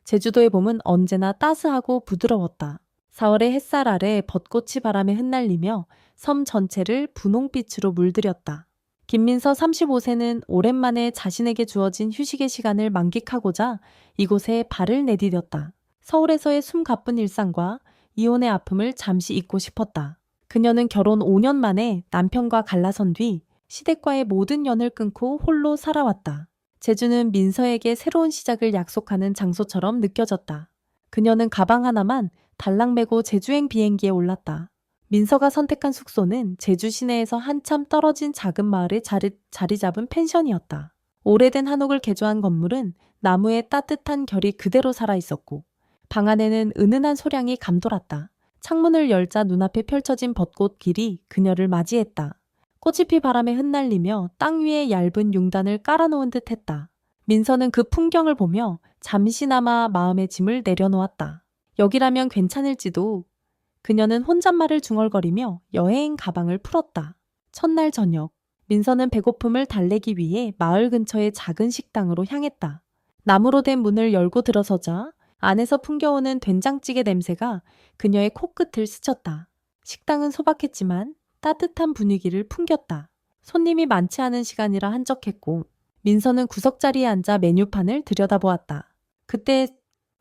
제주도의 봄은 언제나 따스하고 부드러웠다. 4월의 햇살 아래 벚꽃이 바람에 흩날리며 섬 전체를 분홍빛으로 물들였다. 김민서 35세는 오랜만에 자신에게 주어진 휴식의 시간을 만끽하고자 이곳에 발을 내디뎠다. 서울에서의 숨가쁜 일상과 이혼의 아픔을 잠시 잊고 싶었다. 그녀는 결혼 5년 만에 남편과 갈라선 뒤 시댁과의 모든 연을 끊고 홀로 살아왔다. 제주는 민서에게 새로운 시작을 약속하는 장소처럼 느껴졌다. 그녀는 가방 하나만 달랑 메고 제주행 비행기에 올랐다. 민서가 선택한 숙소는 제주 시내에서 한참 떨어진 작은 마을에 자리 잡은 펜션이었다. 오래된 한옥을 개조한 건물은 나무의 따뜻한 결이 그대로 살아있었고 방 안에는 은은한 소량이 감돌았다. 창문을 열자 눈앞에 펼쳐진 벚꽃 길이 그녀를 맞이했다. 꽃이 피 바람에 흩날리며 땅 위에 얇은 융단을 깔아놓은 듯 했다. 민서는 그 풍경을 보며 잠시나마 마음의 짐을 내려놓았다. 여기라면 괜찮을지도. 그녀는 혼잣말을 중얼거리며 여행 가방을 풀었다. 첫날 저녁, 민서는 배고픔을 달래기 위해 마을 근처의 작은 식당으로 향했다. 나무로 된 문을 열고 들어서자 안에서 풍겨오는 된장찌개 냄새가 그녀의 코끝을 스쳤다. 식당은 소박했지만 따뜻한 분위기를 풍겼다. 손님이 많지 않은 시간이라 한적했고 민서는 구석자리에 앉아 메뉴판을 들여다보았다. 그때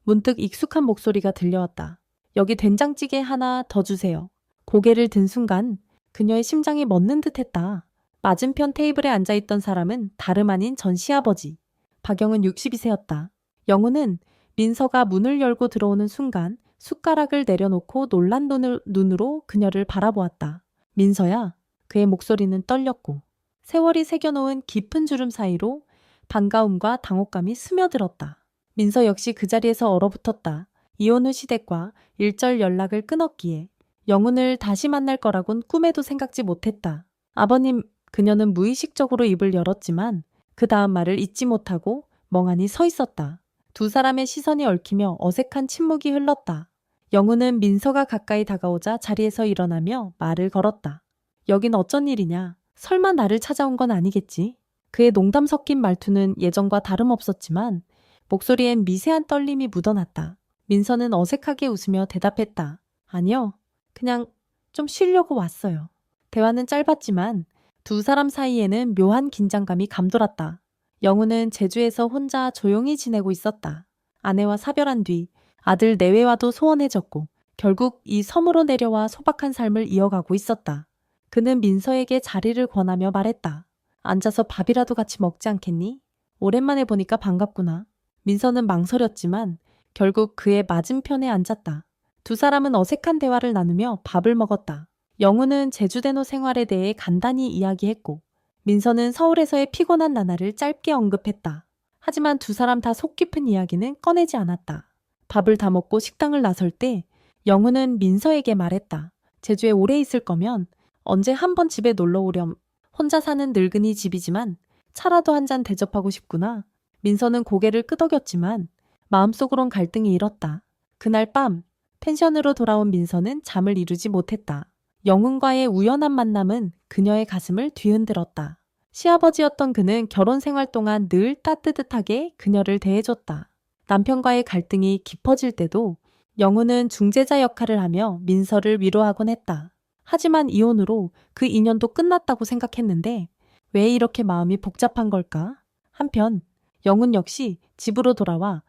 문득 익숙한 목소리가 들려왔다. 여기 된장찌개 하나 더 주세요. 고개를 든 순간 그녀의 심장이 멎는 듯했다. 맞은편 테이블에 앉아있던 사람은 다름 아닌 전 시아버지. 박영은 62세였다. 영우는 민서가 문을 열고 들어오는 순간 숟가락을 내려놓고 놀란 눈으로 그녀를 바라보았다. 민서야. 그의 목소리는 떨렸고 세월이 새겨놓은 깊은 주름 사이로 반가움과 당혹감이 스며들었다. 민서 역시 그 자리에서 얼어붙었다. 이혼 후 시댁과 일절 연락을 끊었기에 영훈을 다시 만날 거라곤 꿈에도 생각지 못했다. 아버님, 그녀는 무의식적으로 입을 열었지만 그 다음 말을 잊지 못하고 멍하니 서 있었다. 두 사람의 시선이 얽히며 어색한 침묵이 흘렀다. 영훈은 민서가 가까이 다가오자 자리에서 일어나며 말을 걸었다. 여긴 어쩐 일이냐? 설마 나를 찾아온 건 아니겠지? 그의 농담 섞인 말투는 예전과 다름없었지만 목소리엔 미세한 떨림이 묻어났다. 민서는 어색하게 웃으며 대답했다. 아니요. 그냥 좀 쉬려고 왔어요. 대화는 짧았지만 두 사람 사이에는 묘한 긴장감이 감돌았다. 영우는 제주에서 혼자 조용히 지내고 있었다. 아내와 사별한 뒤 아들 내외와도 소원해졌고 결국 이 섬으로 내려와 소박한 삶을 이어가고 있었다. 그는 민서에게 자리를 권하며 말했다. 앉아서 밥이라도 같이 먹지 않겠니? 오랜만에 보니까 반갑구나. 민서는 망설였지만 결국 그의 맞은편에 앉았다. 두 사람은 어색한 대화를 나누며 밥을 먹었다. 영우는 제주대노 생활에 대해 간단히 이야기했고 민서는 서울에서의 피곤한 나날을 짧게 언급했다. 하지만 두 사람 다 속 깊은 이야기는 꺼내지 않았다. 밥을 다 먹고 식당을 나설 때 영우는 민서에게 말했다. 제주에 오래 있을 거면 언제 한번 집에 놀러 오렴. 혼자 사는 늙은이 집이지만 차라도 한 잔 대접하고 싶구나. 민서는 고개를 끄덕였지만 마음속으론 갈등이 일었다. 그날 밤 펜션으로 돌아온 민서는 잠을 이루지 못했다. 영훈과의 우연한 만남은 그녀의 가슴을 뒤흔들었다. 시아버지였던 그는 결혼 생활 동안 늘 따뜻하게 그녀를 대해줬다. 남편과의 갈등이 깊어질 때도 영훈은 중재자 역할을 하며 민서를 위로하곤 했다. 하지만 이혼으로 그 인연도 끝났다고 생각했는데 왜 이렇게 마음이 복잡한 걸까? 한편 영훈 역시 집으로 돌아와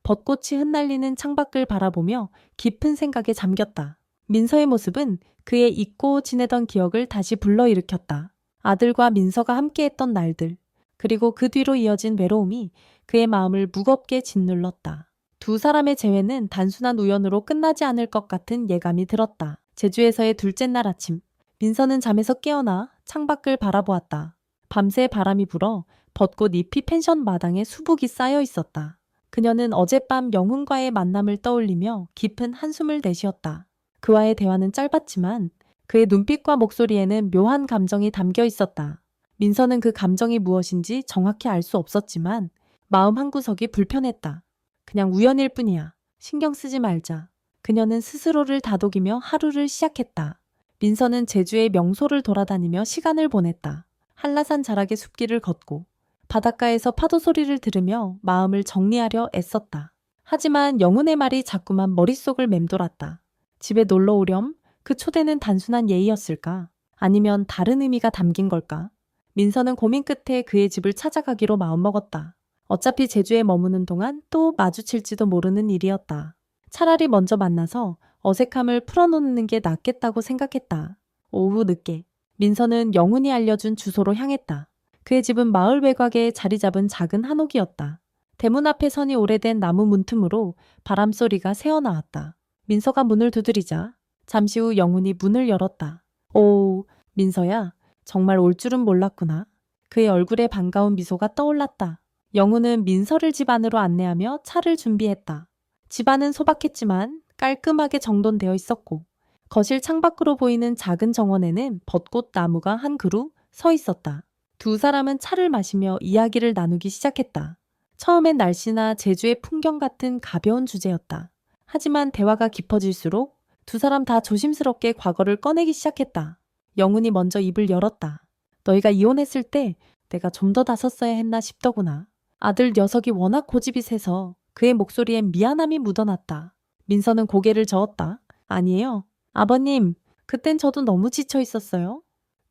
벚꽃이 흩날리는 창밖을 바라보며 깊은 생각에 잠겼다. 민서의 모습은 그의 잊고 지내던 기억을 다시 불러일으켰다. 아들과 민서가 함께했던 날들, 그리고 그 뒤로 이어진 외로움이 그의 마음을 무겁게 짓눌렀다. 두 사람의 재회는 단순한 우연으로 끝나지 않을 것 같은 예감이 들었다. 제주에서의 둘째 날 아침, 민서는 잠에서 깨어나 창밖을 바라보았다. 밤새 바람이 불어 벚꽃 잎이 펜션 마당에 수북이 쌓여 있었다. 그녀는 어젯밤 영훈과의 만남을 떠올리며 깊은 한숨을 내쉬었다. 그와의 대화는 짧았지만 그의 눈빛과 목소리에는 묘한 감정이 담겨 있었다. 민서는 그 감정이 무엇인지 정확히 알 수 없었지만 마음 한구석이 불편했다. 그냥 우연일 뿐이야. 신경 쓰지 말자. 그녀는 스스로를 다독이며 하루를 시작했다. 민서는 제주의 명소를 돌아다니며 시간을 보냈다. 한라산 자락의 숲길을 걷고 바닷가에서 파도 소리를 들으며 마음을 정리하려 애썼다. 하지만 영훈의 말이 자꾸만 머릿속을 맴돌았다. 집에 놀러 오렴? 그 초대는 단순한 예의였을까? 아니면 다른 의미가 담긴 걸까? 민서는 고민 끝에 그의 집을 찾아가기로 마음먹었다. 어차피 제주에 머무는 동안 또 마주칠지도 모르는 일이었다. 차라리 먼저 만나서 어색함을 풀어놓는 게 낫겠다고 생각했다. 오후 늦게 민서는 영훈이 알려준 주소로 향했다. 그의 집은 마을 외곽에 자리 잡은 작은 한옥이었다. 대문 앞에 선이 오래된 나무 문틈으로 바람소리가 새어나왔다. 민서가 문을 두드리자 잠시 후 영훈이 문을 열었다. 오, 민서야. 정말 올 줄은 몰랐구나. 그의 얼굴에 반가운 미소가 떠올랐다. 영훈은 민서를 집 안으로 안내하며 차를 준비했다. 집 안은 소박했지만 깔끔하게 정돈되어 있었고 거실 창밖으로 보이는 작은 정원에는 벚꽃 나무가 한 그루 서 있었다. 두 사람은 차를 마시며 이야기를 나누기 시작했다. 처음엔 날씨나 제주의 풍경 같은 가벼운 주제였다. 하지만 대화가 깊어질수록 두 사람 다 조심스럽게 과거를 꺼내기 시작했다. 영훈이 먼저 입을 열었다. 너희가 이혼했을 때 내가 좀 더 나섰어야 했나 싶더구나. 아들 녀석이 워낙 고집이 세서 그의 목소리엔 미안함이 묻어났다. 민서는 고개를 저었다. 아니에요. 아버님, 그땐 저도 너무 지쳐 있었어요.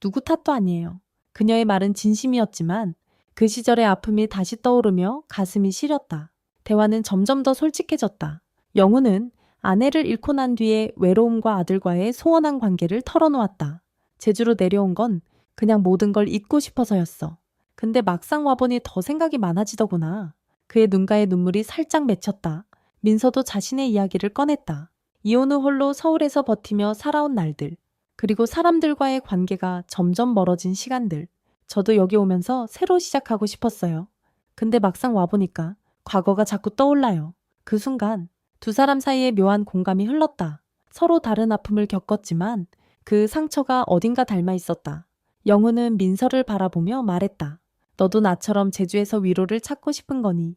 누구 탓도 아니에요. 그녀의 말은 진심이었지만 그 시절의 아픔이 다시 떠오르며 가슴이 시렸다. 대화는 점점 더 솔직해졌다. 영훈은 아내를 잃고 난 뒤에 외로움과 아들과의 소원한 관계를 털어놓았다. 제주로 내려온 건 그냥 모든 걸 잊고 싶어서였어. 근데 막상 와보니 더 생각이 많아지더구나. 그의 눈가에 눈물이 살짝 맺혔다. 민서도 자신의 이야기를 꺼냈다. 이혼 후 홀로 서울에서 버티며 살아온 날들, 그리고 사람들과의 관계가 점점 멀어진 시간들. 저도 여기 오면서 새로 시작하고 싶었어요. 근데 막상 와보니까 과거가 자꾸 떠올라요. 그 순간 두 사람 사이에 묘한 공감이 흘렀다. 서로 다른 아픔을 겪었지만 그 상처가 어딘가 닮아 있었다. 영훈은 민서를 바라보며 말했다. 너도 나처럼 제주에서 위로를 찾고 싶은 거니?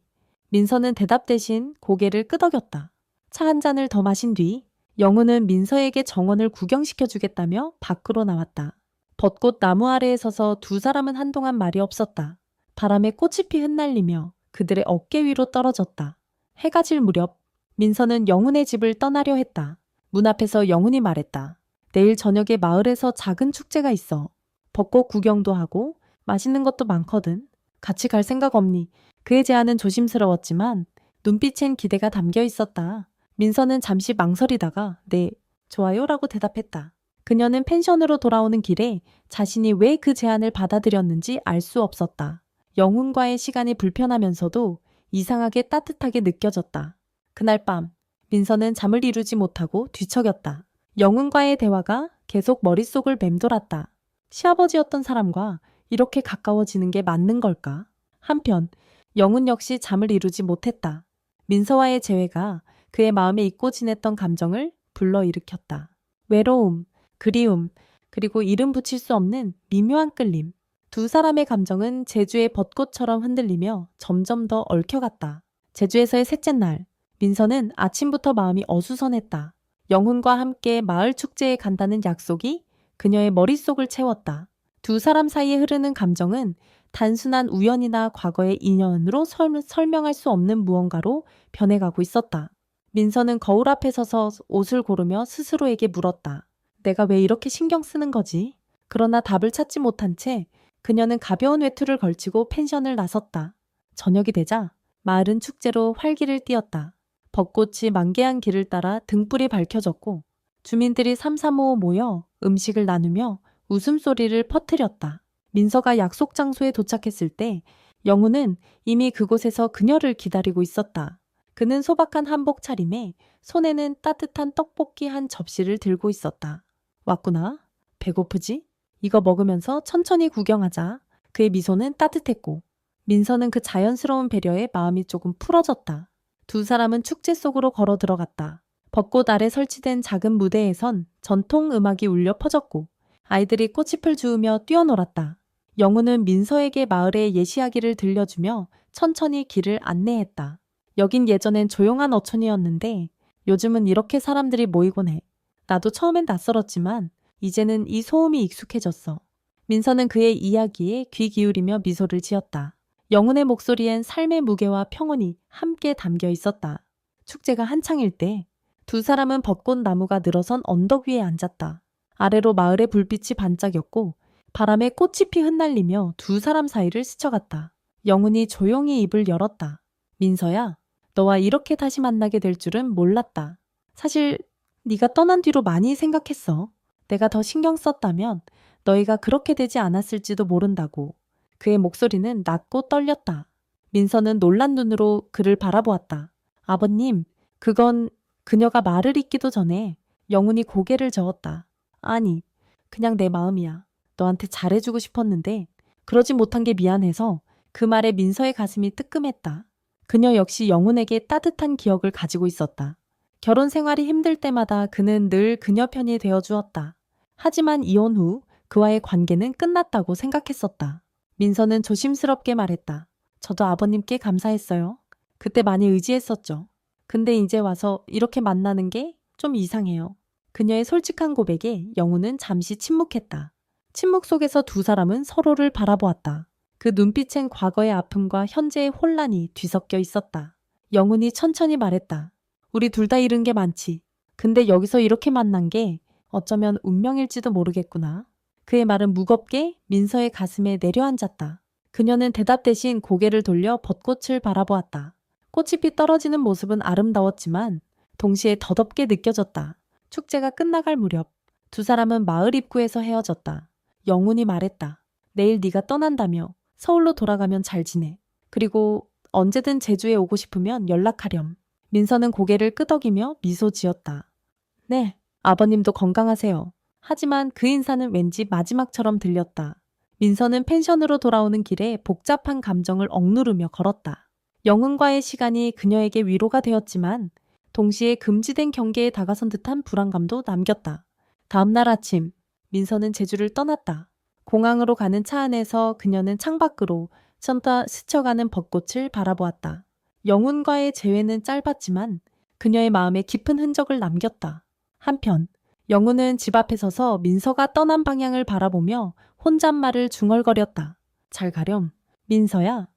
민서는 대답 대신 고개를 끄덕였다. 차 한 잔을 더 마신 뒤 영훈은 민서에게 정원을 구경시켜주겠다며 밖으로 나왔다. 벚꽃 나무 아래에 서서 두 사람은 한동안 말이 없었다. 바람에 꽃잎이 흩날리며 그들의 어깨 위로 떨어졌다. 해가 질 무렵 민서는 영훈의 집을 떠나려 했다. 문 앞에서 영훈이 말했다. 내일 저녁에 마을에서 작은 축제가 있어. 벚꽃 구경도 하고 맛있는 것도 많거든. 같이 갈 생각 없니? 그의 제안은 조심스러웠지만 눈빛엔 기대가 담겨 있었다. 민서는 잠시 망설이다가 네, 좋아요라고 대답했다. 그녀는 펜션으로 돌아오는 길에 자신이 왜 그 제안을 받아들였는지 알 수 없었다. 영훈과의 시간이 불편하면서도 이상하게 따뜻하게 느껴졌다. 그날 밤 민서는 잠을 이루지 못하고 뒤척였다. 영훈과의 대화가 계속 머릿속을 맴돌았다. 시아버지였던 사람과 이렇게 가까워지는 게 맞는 걸까? 한편 영훈 역시 잠을 이루지 못했다. 민서와의 재회가 그의 마음에 잊고 지냈던 감정을 불러일으켰다. 외로움, 그리움, 그리고 이름 붙일 수 없는 미묘한 끌림. 두 사람의 감정은 제주의 벚꽃처럼 흔들리며 점점 더 얽혀갔다. 제주에서의 셋째 날, 민서는 아침부터 마음이 어수선했다. 영훈과 함께 마을 축제에 간다는 약속이 그녀의 머릿속을 채웠다. 두 사람 사이에 흐르는 감정은 단순한 우연이나 과거의 인연으로 설명할 수 없는 무언가로 변해가고 있었다. 민서는 거울 앞에 서서 옷을 고르며 스스로에게 물었다. 내가 왜 이렇게 신경 쓰는 거지? 그러나 답을 찾지 못한 채 그녀는 가벼운 외투를 걸치고 펜션을 나섰다. 저녁이 되자 마을은 축제로 활기를 띠었다. 벚꽃이 만개한 길을 따라 등불이 밝혀졌고 주민들이 삼삼오오 모여 음식을 나누며 웃음소리를 퍼뜨렸다. 민서가 약속 장소에 도착했을 때 영훈은 이미 그곳에서 그녀를 기다리고 있었다. 그는 소박한 한복 차림에 손에는 따뜻한 떡볶이 한 접시를 들고 있었다. 왔구나. 배고프지? 이거 먹으면서 천천히 구경하자. 그의 미소는 따뜻했고 민서는 그 자연스러운 배려에 마음이 조금 풀어졌다. 두 사람은 축제 속으로 걸어 들어갔다. 벚꽃 아래 설치된 작은 무대에선 전통 음악이 울려 퍼졌고 아이들이 꽃잎을 주우며 뛰어놀았다. 영훈은 민서에게 마을의 예시하기를 들려주며 천천히 길을 안내했다. 여긴 예전엔 조용한 어촌이었는데 요즘은 이렇게 사람들이 모이곤 해. 나도 처음엔 낯설었지만 이제는 이 소음이 익숙해졌어. 민서는 그의 이야기에 귀 기울이며 미소를 지었다. 영훈의 목소리엔 삶의 무게와 평온이 함께 담겨 있었다. 축제가 한창일 때 두 사람은 벚꽃 나무가 늘어선 언덕 위에 앉았다. 아래로 마을의 불빛이 반짝였고 바람에 꽃잎이 흩날리며 두 사람 사이를 스쳐갔다. 영훈이 조용히 입을 열었다. 민서야, 너와 이렇게 다시 만나게 될 줄은 몰랐다. 사실 네가 떠난 뒤로 많이 생각했어. 내가 더 신경 썼다면 너희가 그렇게 되지 않았을지도 모른다고. 그의 목소리는 낮고 떨렸다. 민서는 놀란 눈으로 그를 바라보았다. 아버님, 그건 그녀가 말을 잇기도 전에 영훈이 고개를 저었다. 아니, 그냥 내 마음이야. 너한테 잘해주고 싶었는데 그러지 못한 게 미안해서. 그 말에 민서의 가슴이 뜨끔했다. 그녀 역시 영훈에게 따뜻한 기억을 가지고 있었다. 결혼 생활이 힘들 때마다 그는 늘 그녀 편이 되어 주었다. 하지만 이혼 후 그와의 관계는 끝났다고 생각했었다. 민서는 조심스럽게 말했다. 저도 아버님께 감사했어요. 그때 많이 의지했었죠. 근데 이제 와서 이렇게 만나는 게 좀 이상해요. 그녀의 솔직한 고백에 영훈은 잠시 침묵했다. 침묵 속에서 두 사람은 서로를 바라보았다. 그 눈빛엔 과거의 아픔과 현재의 혼란이 뒤섞여 있었다. 영훈이 천천히 말했다. 우리 둘 다 잃은 게 많지. 근데 여기서 이렇게 만난 게 어쩌면 운명일지도 모르겠구나. 그의 말은 무겁게 민서의 가슴에 내려앉았다. 그녀는 대답 대신 고개를 돌려 벚꽃을 바라보았다. 꽃잎이 떨어지는 모습은 아름다웠지만 동시에 덧없게 느껴졌다. 축제가 끝나갈 무렵 두 사람은 마을 입구에서 헤어졌다. 영훈이 말했다. 내일 네가 떠난다며 서울로 돌아가면 잘 지내. 그리고 언제든 제주에 오고 싶으면 연락하렴. 민서는 고개를 끄덕이며 미소 지었다. 네, 아버님도 건강하세요. 하지만 그 인사는 왠지 마지막처럼 들렸다. 민서는 펜션으로 돌아오는 길에 복잡한 감정을 억누르며 걸었다. 영훈과의 시간이 그녀에게 위로가 되었지만 동시에 금지된 경계에 다가선 듯한 불안감도 남겼다. 다음 날 아침, 민서는 제주를 떠났다. 공항으로 가는 차 안에서 그녀는 창밖으로 스쳐가는 벚꽃을 바라보았다. 영훈과의 재회는 짧았지만 그녀의 마음에 깊은 흔적을 남겼다. 한편 영훈은 집 앞에 서서 민서가 떠난 방향을 바라보며 혼잣말을 중얼거렸다. 잘 가렴, 민서야.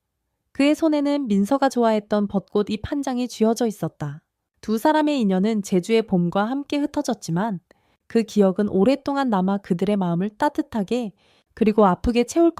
그의 손에는 민서가 좋아했던 벚꽃 잎 한 장이 쥐어져 있었다. 두 사람의 인연은 제주의 봄과 함께 흩어졌지만 그 기억은 오랫동안 남아 그들의 마음을 따뜻하게 그리고 아프게 채울 것